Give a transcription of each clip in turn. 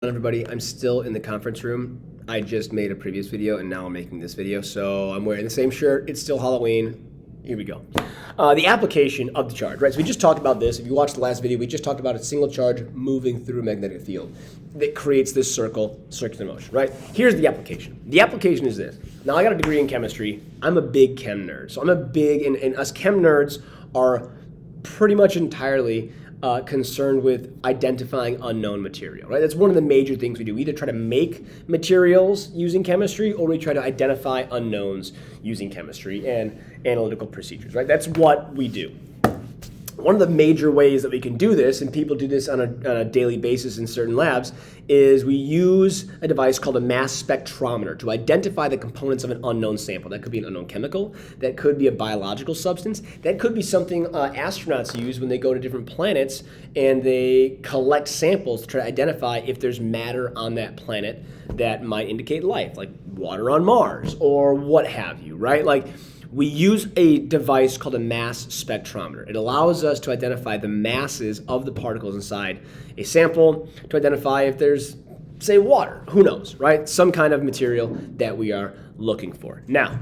Everybody, I'm still in the conference room. I just made a previous video and now I'm making this video, so I'm wearing the same shirt. It's still Halloween. Here we go. The application of the charge, right? So we just talked about this. If you watched the last video, we just talked about a single charge moving through a magnetic field that creates this circular motion, right? Here's the application. The application is this. Now, I got a degree in chemistry. I'm a big chem nerd. So I'm a big, and us chem nerds are pretty much entirely concerned with identifying unknown material, right? That's one of the major things we do. We either try to make materials using chemistry or we try to identify unknowns using chemistry and analytical procedures, right? That's what we do. One of the major ways that we can do this, and people do this on a daily basis in certain labs, is we use a device called a mass spectrometer to identify the components of an unknown sample. That could be an unknown chemical, that could be a biological substance, that could be something astronauts use when they go to different planets and they collect samples to try to identify if there's matter on that planet that might indicate life, like water on Mars or what have you, right? Like, we use a device called a mass spectrometer. It allows us to identify the masses of the particles inside a sample to identify if there's, say, water. Who knows, right? Some kind of material that we are looking for. Now,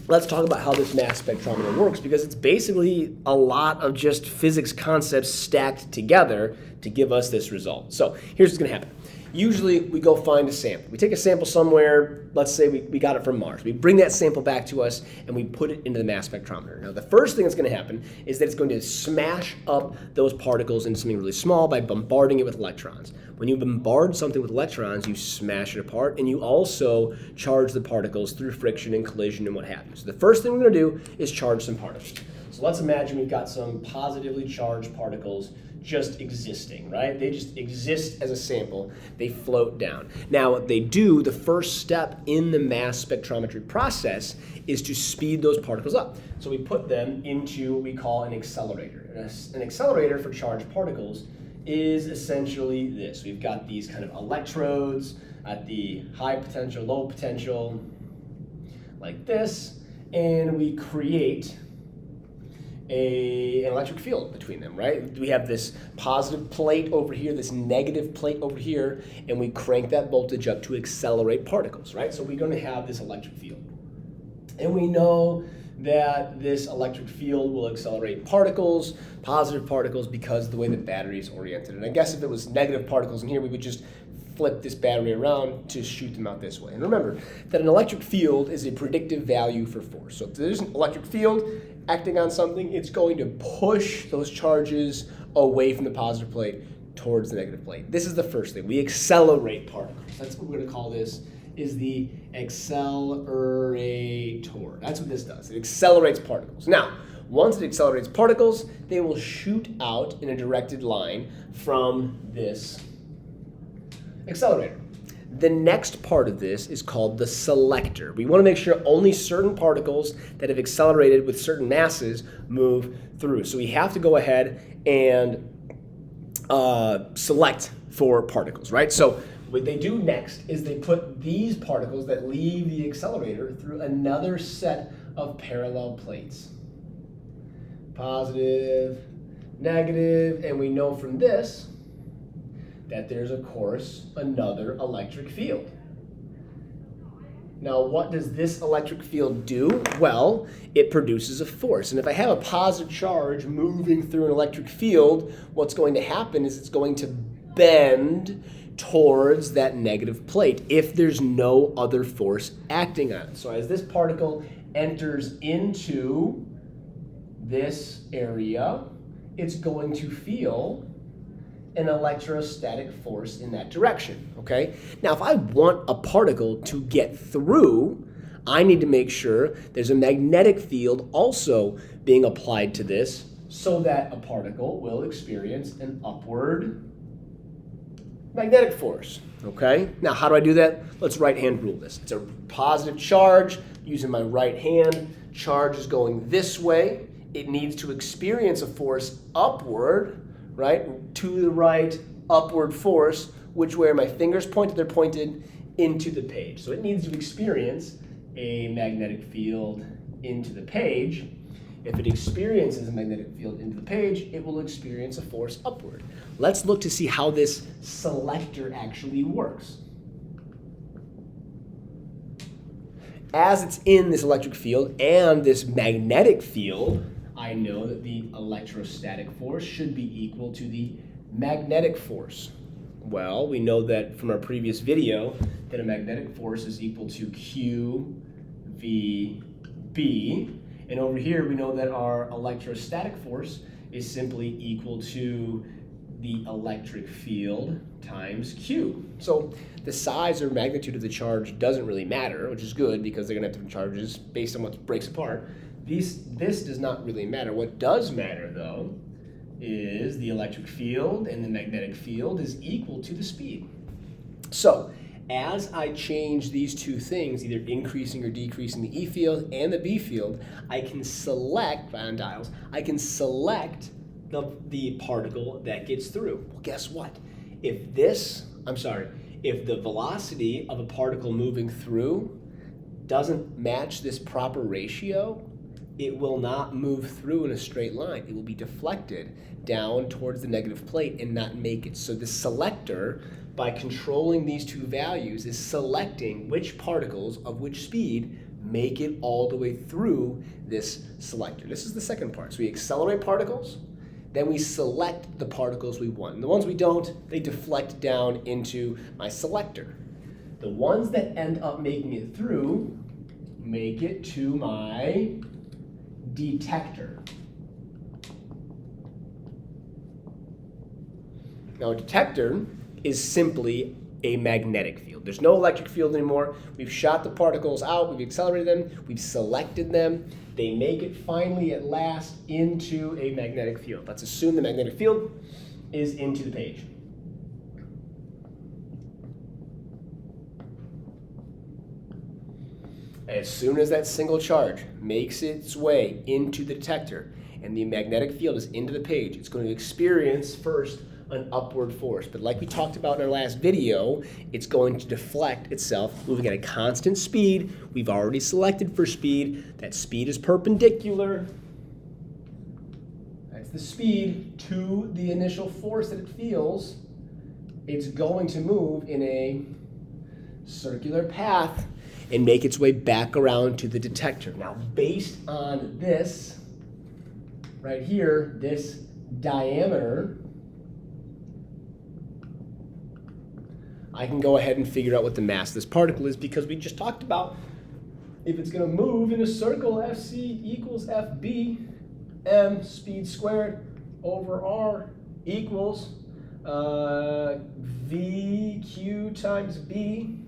let's talk about how this mass spectrometer works, because it's basically a lot of just physics concepts stacked together to give us this result. So here's what's going to happen. Usually we go find a sample. We take a sample somewhere, let's say we got it from Mars. We bring that sample back to us and we put it into the mass spectrometer. Now the first thing that's going to happen is that it's going to smash up those particles into something really small by bombarding it with electrons. When you bombard something with electrons, you smash it apart, and you also charge the particles through friction and collision and what have you. So the first thing we're going to do is charge some particles. So let's imagine we've got some positively charged particles just existing, right? They just exist as a sample. They float down. Now, what they do, the first step in the mass spectrometry process is to speed those particles up. So we put them into what we call an accelerator. An accelerator for charged particles is essentially this. We've got these kind of electrodes at the high potential, low potential, like this, and we create an electric field between them, right? We have this positive plate over here, this negative plate over here, and we crank that voltage up to accelerate particles, right? So we're going to have this electric field. And we know that this electric field will accelerate particles, positive particles, because of the way the battery is oriented. And I guess if it was negative particles in here, we would just flip this battery around to shoot them out this way. And remember that an electric field is a predictive value for force. So if there's an electric field acting on something, it's going to push those charges away from the positive plate towards the negative plate. This is the first thing. We accelerate particles. That's what we're going to call this, is the accelerator. That's what this does. It accelerates particles. Now, once it accelerates particles, they will shoot out in a directed line from this accelerator. The next part of this is called the selector. We want to make sure only certain particles that have accelerated with certain masses move through. So we have to go ahead and select for particles, right? So what they do next is they put these particles that leave the accelerator through another set of parallel plates. Positive, negative, and we know from this that there's, of course, another electric field. Now, what does this electric field do? Well, it produces a force. And if I have a positive charge moving through an electric field, what's going to happen is it's going to bend towards that negative plate if there's no other force acting on it. So as this particle enters into this area, it's going to feel an electrostatic force in that direction, okay? Now, if I want a particle to get through, I need to make sure there's a magnetic field also being applied to this so that a particle will experience an upward magnetic force, okay? Now, how do I do that? Let's right-hand rule this. It's a positive charge. Using my right hand, charge is going this way. It needs to experience a force upward, right, to the right, upward force. Which way are my fingers pointed? They're pointed into the page. So it needs to experience a magnetic field into the page. if it experiences a magnetic field into the page, it will experience a force upward. Let's look to see how this selector actually works. As it's in this electric field and this magnetic field, I know that the electrostatic force should be equal to the magnetic force. Well, we know that from our previous video that a magnetic force is equal to Q V B. And over here, we know that our electrostatic force is simply equal to the electric field times Q. So the size or magnitude of the charge doesn't really matter, which is good because they're going to have different charges based on what breaks apart. This does not really matter. What does matter, though, is the electric field and the magnetic field is equal to the speed. So as I change these two things, either increasing or decreasing the E field and the B field, I can select, ion dials, I can select the particle that gets through. Well, guess what? If the velocity of a particle moving through doesn't match this proper ratio, it will not move through in a straight line. It will be deflected down towards the negative plate and not make it. So the selector, by controlling these two values, is selecting which particles of which speed make it all the way through this selector. This is the second part. So we accelerate particles, then we select the particles we want. And the ones we don't, they deflect down into my selector. The ones that end up making it through make it to my detector. Now, a detector is simply a magnetic field. There's no electric field anymore. We've shot the particles out, we've accelerated them, we've selected them. They make it finally at last into a magnetic field. Let's assume the magnetic field is into the page. As soon as that single charge makes its way into the detector and the magnetic field is into the page, it's going to experience first an upward force. But like we talked about in our last video, it's going to deflect itself, moving at a constant speed. We've already selected for speed. That speed is perpendicular. That's the speed to the initial force that it feels. It's going to move in a circular path and make its way back around to the detector. Now, based on this right here, this diameter, I can go ahead and figure out what the mass of this particle is, because we just talked about if it's going to move in a circle, Fc equals Fb, m speed squared over r equals Vq times b.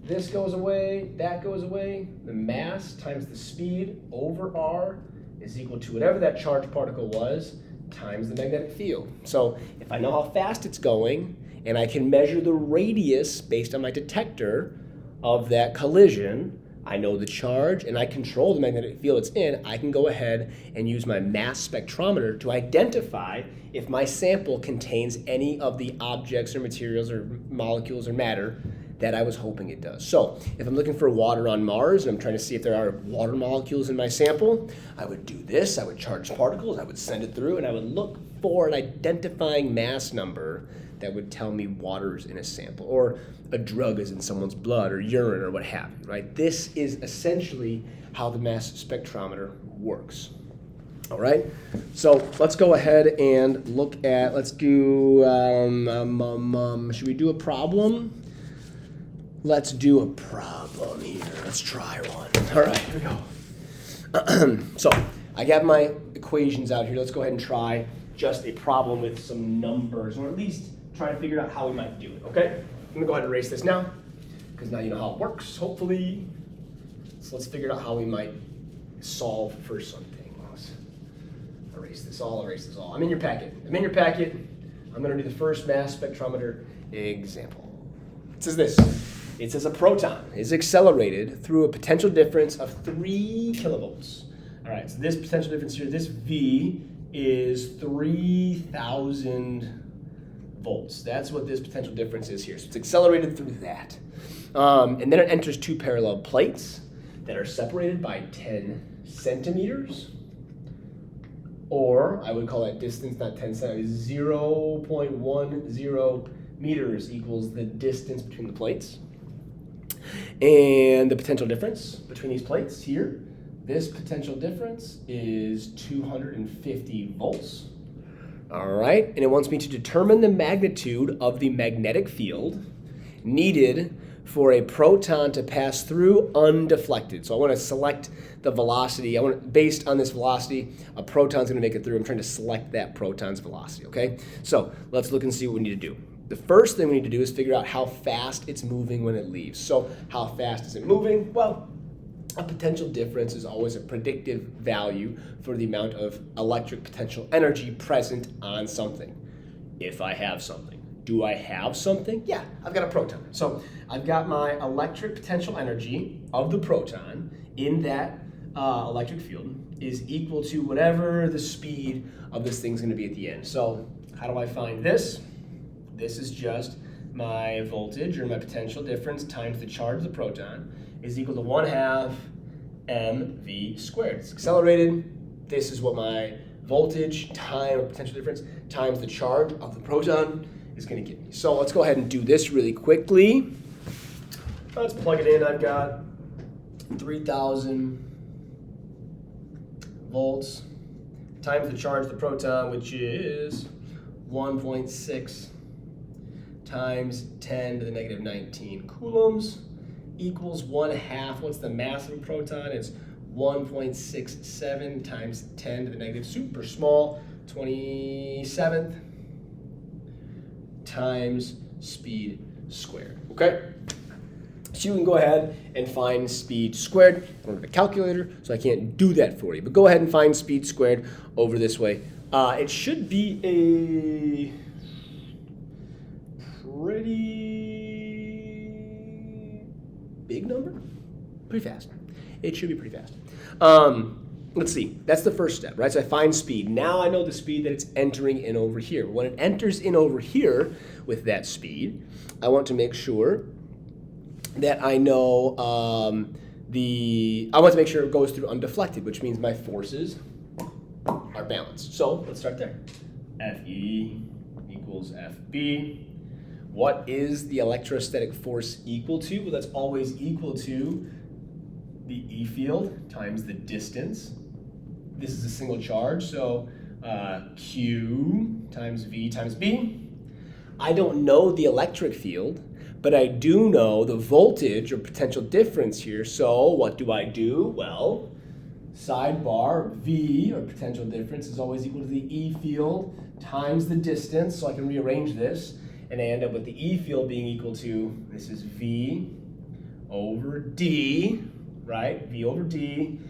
This goes away, that goes away. The mass times the speed over r is equal to whatever that charged particle was times the magnetic field. So if I know how fast it's going, and I can measure the radius based on my detector of that collision, I know the charge, and I control the magnetic field it's in, I can go ahead and use my mass spectrometer to identify if my sample contains any of the objects or materials or molecules or matter that I was hoping it does. So if I'm looking for water on Mars and I'm trying to see if there are water molecules in my sample, I would do this. I would charge particles, I would send it through, and I would look for an identifying mass number that would tell me water's in a sample, or a drug is in someone's blood or urine or what have you, right? This is essentially how the mass spectrometer works. All right, so let's go ahead and look at, let's do, should we do a problem? Let's do a problem here. Let's try one. All right, here we go. So I got my equations out here. Let's go ahead and try just a problem with some numbers, or at least try to figure out how we might do it, okay? I'm gonna go ahead and erase this now, because now you know how it works, hopefully. So let's figure out how we might solve for something. Let's erase this all, erase this all. I'm in your packet. I'm gonna do the first mass spectrometer example. It says this. It says a proton is accelerated through a potential difference of 3 kilovolts. All right, so this potential difference here, this V is 3,000 volts. That's what this potential difference is here. So it's accelerated through that. And then it enters 2 parallel plates that are separated by 10 centimeters. or I would call that distance, not 10 centimeters, 0.10 meters equals the distance between the plates. And the potential difference between these plates here, this potential difference is 250 volts. All right, and it wants me to determine the magnitude of the magnetic field needed for a proton to pass through undeflected. So I want to select the velocity. Based on this velocity, a proton's going to make it through. I'm trying to select that proton's velocity, okay? So let's look and see what we need to do. The first thing we need to do is figure out how fast it's moving when it leaves. So how fast is it moving? Well, a potential difference is always a predictive value for the amount of electric potential energy present on something. If I have something. Do I have something? Yeah, I've got a proton. So I've got my electric potential energy of the proton in that electric field is equal to whatever the speed of this thing's going to be at the end. So how do I find this? This is just my voltage or my potential difference times the charge of the proton is equal to 1/2 mv squared. It's accelerated. This is what my voltage time or potential difference times the charge of the proton is going to give me. So let's go ahead and do this really quickly. Let's plug it in. I've got 3,000 volts times the charge of the proton, which is 1.6 times 10 to the negative 19 coulombs equals 1/2. What's the mass of a proton? It's 1.67 times 10 to the negative super small 27th times speed squared. Okay? So you can go ahead and find speed squared. I don't have a calculator, so I can't do that for you. But go ahead and find speed squared over this way. It should be a pretty big number. Pretty fast. It should be pretty fast. Let's see. That's the first step, right? So I find speed. Now I know the speed that it's entering in over here. When it enters in over here with that speed, I want to make sure that I know I want to make sure it goes through undeflected, which means my forces are balanced. So let's start there. Fe equals Fb. What is the electrostatic force equal to? Well, that's always equal to the E field times the distance. This is a single charge, so Q times V times B. I don't know the electric field, but I do know the voltage or potential difference here. So what do I do? Well, sidebar V, or potential difference, is always equal to the E field times the distance. So I can rearrange this, and I end up with the E field being equal to, this is V over D, right? V over D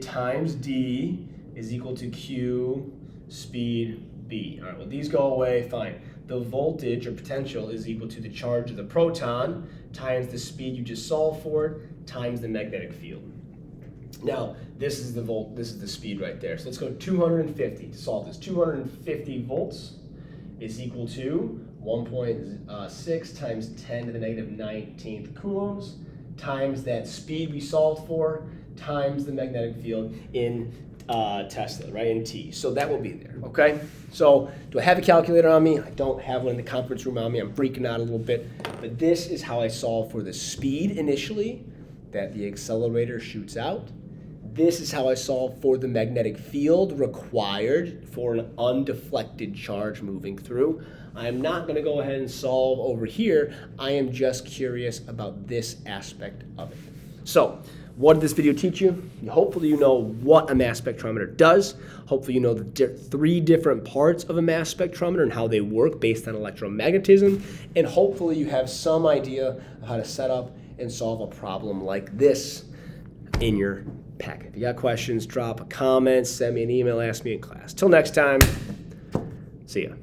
times D is equal to Q speed B. All right, well, these go away, fine. The voltage or potential is equal to the charge of the proton times the speed you just solved for times the magnetic field. Now, this is the speed right there. So let's go 250 to solve this. 250 volts is equal to 1.6 times 10 to the negative 19th coulombs times that speed we solved for times the magnetic field in Tesla, right, in T. So that will be there, okay? So do I have a calculator on me? I don't have one in the conference room on me. I'm freaking out a little bit. But this is how I solve for the speed initially that the accelerator shoots out. This is how I solve for the magnetic field required for an undeflected charge moving through. I am not going to go ahead and solve over here. I am just curious about this aspect of it. So, what did this video teach you? Hopefully you know what a mass spectrometer does. Hopefully you know the 3 different parts of a mass spectrometer and how they work based on electromagnetism. And hopefully you have some idea of how to set up and solve a problem like this in your packet. If you got questions, drop a comment, send me an email, ask me in class. Till next time, see ya.